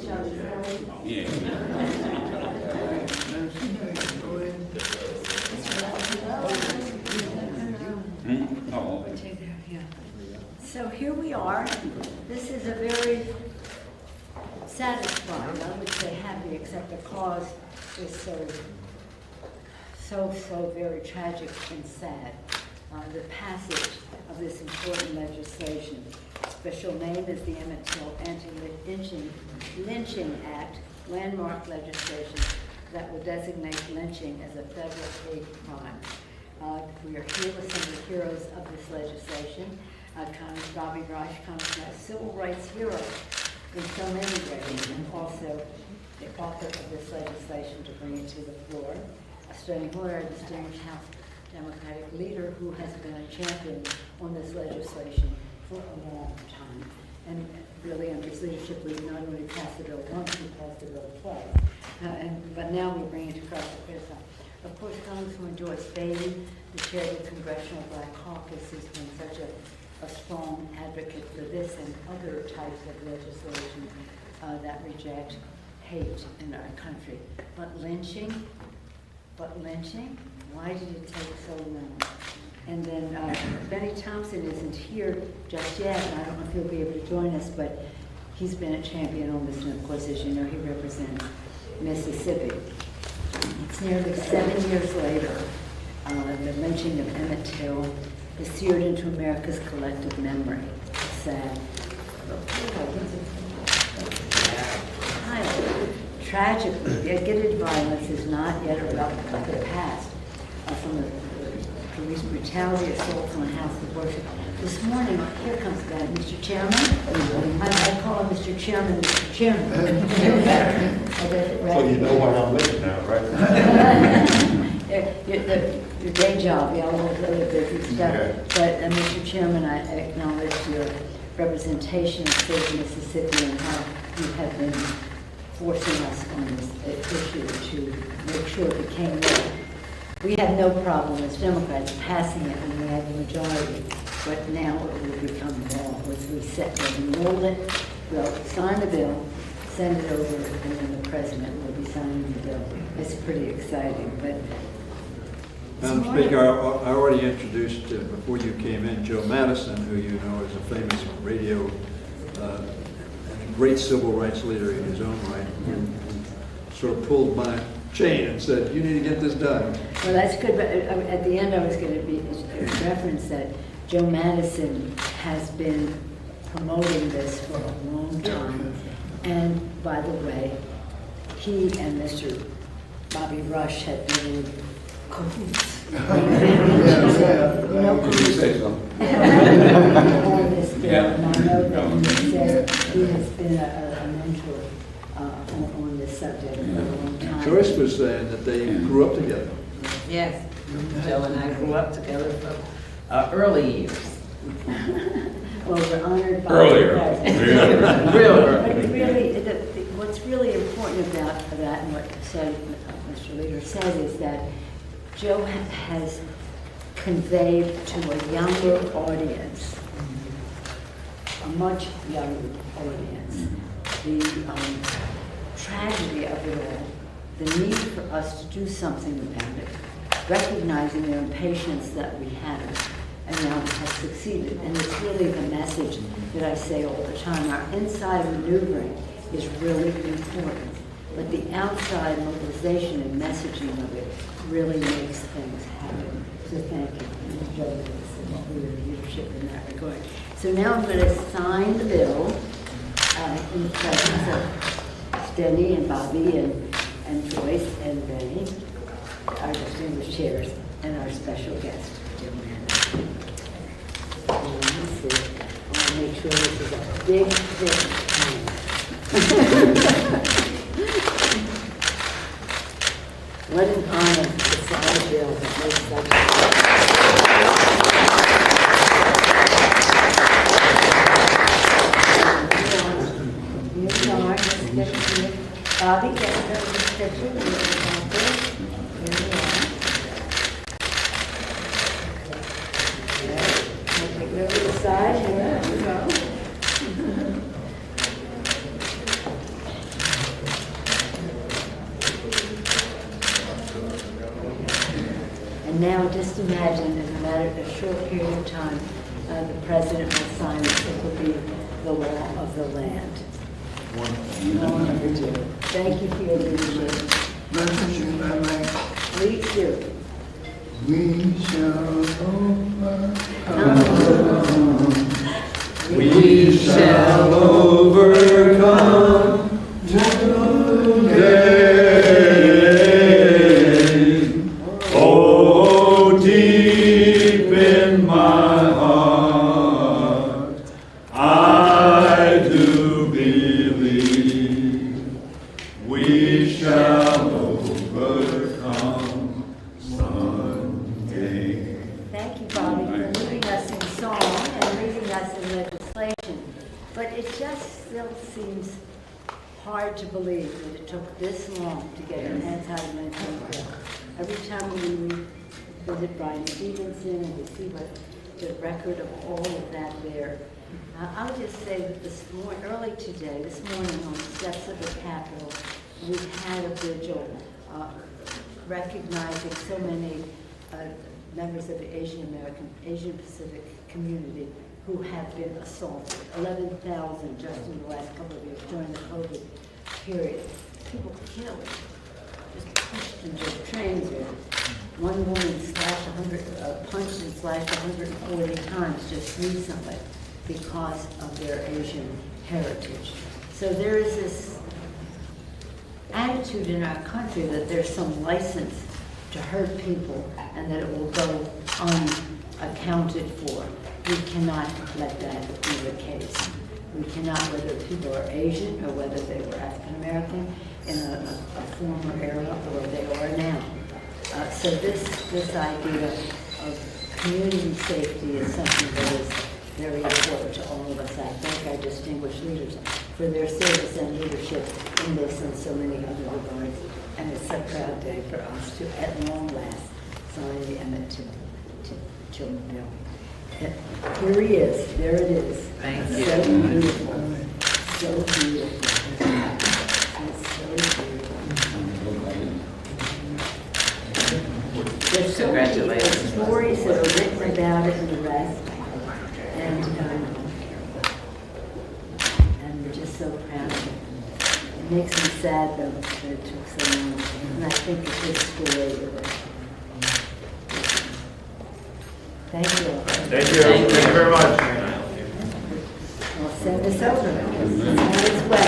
Yeah. Oh. So here we are. This is a very satisfying, I would say happy, except the cause is so very tragic and sad. The passage of this important legislation. Special name is the Emmett Till Antilynching Act, landmark legislation that will designate lynching as a federal hate crime. We are here with some of the heroes of this legislation. Bobby Rush comes from a civil rights hero in so many ways, and also the author of this legislation to bring it to the floor. Steny Hoyer, the distinguished House Democratic leader who has been a champion on this legislation for a long time. And really under his leadership, we not only passed the bill once, we passed the bill twice. But now we bring it across the finish line. Of course, Congresswoman Joyce Beatty, the chair of the Congressional Black Caucus, has been such a strong advocate for this and other types of legislation that reject hate in our country. But lynching, why did it take so long? And then Bennie Thompson isn't here just yet, and I don't know if he'll be able to join us, but he's been a champion on this, and of course, as you know, he represents Mississippi. It's nearly 7 years later. The lynching of Emmett Till is seared into America's collective memory. It's sad. Tragically, the agitated violence is not yet a relic of the past. From the police brutality, assaults on a house of worship. This morning, here comes that, Mr. Chairman. I call him Mr. Chairman, Mr. Chairman. So you know why I'm late now, right? Your day job, all those other busy stuff. Yeah. But Mr. Chairman, I acknowledge your representation of state of Mississippi and how you have been forcing us on this issue to make sure it became law. We had no problem as Democrats passing it when we had the majority, but now it will become law. As we enroll it, we'll sign the bill, send it over, and then the president will be signing the bill. It's pretty exciting, but Madam Speaker, I already introduced, before you came in, Joe Madison, who you know is a famous radio and a great civil rights leader in his own right, and sort of pulled my chain and said, you need to get this done. Well, that's good, but at the end I was going to reference that Joe Madison has been promoting this for a long time. And by the way, he and Mr. Bobby Rush had been in cahoots. Did you say something? On this bill, and I know that he said he has been a mentor on this subject for a long time. Joyce was saying that they grew up together. Yes, Joe and I grew up together from early years. Well, we're honored by Earlier. But really, what's really important about that and what Mr. Leader said is that Joe has conveyed to a younger audience, a much younger audience, the tragedy of it all, the need for us to do something about it, recognizing the impatience that we have, and now it has succeeded. And it's really the message that I say all the time. Our inside maneuvering is really important, but the outside mobilization and messaging of it really makes things happen. So thank you, Joe, for your leadership in that regard. So now I'm going to sign the bill in the presence of Steny and Bobby and Joyce and Bennie, our distinguished chairs, and our special guest, Joanna. And let me see. I want to make sure this is a big thing. What an honor to sign a bill that makes such a Bobby, get the picture. Here we are. Take it over to the side. Here we go. And now just imagine in a matter of a short period of time, the president will sign it. It will be the law of the land. Thank you for your leadership. Please do. We shall overcome. We shall overcome today. Oh, deep in my heart, I do believe we shall overcome someday. Thank you, Bobby, for leading us in song and leading us in legislation. But it just still seems hard to believe that it took this long to get an anti-lynching bill. Every time we visit Brian Stevenson and we see what the record of all of that there. I'll just say that this morning, this morning on the steps of the Capitol, we had a vigil recognizing so many members of the Asian Pacific community who have been assaulted. 11,000 just in the last couple of years during the COVID period. People killed, just pushed into trains. One woman punched and slashed 140 times just recently because of their Asian heritage. So there is this attitude in our country that there's some license to hurt people and that it will go unaccounted for. We cannot let that be the case. We cannot, whether people are Asian or whether they were African American in a former era or they are now. So this idea of community safety is something that is very important to all of us. I thank our distinguished leaders for their service and leadership in this and so many other regards. And it's a proud day for us to, at long last, sign the Emmett Till bill. Here he is. There it is. Thank So you. beautiful. So beautiful. It's so beautiful. There's so many Congratulations. stories that are written about it and the rest. And we're just so proud of it. It makes me sad, though, that it took so long. And I think it's his story with it. Thank you all. Thank you. Thank you very much. I'll send this over. It's on its way.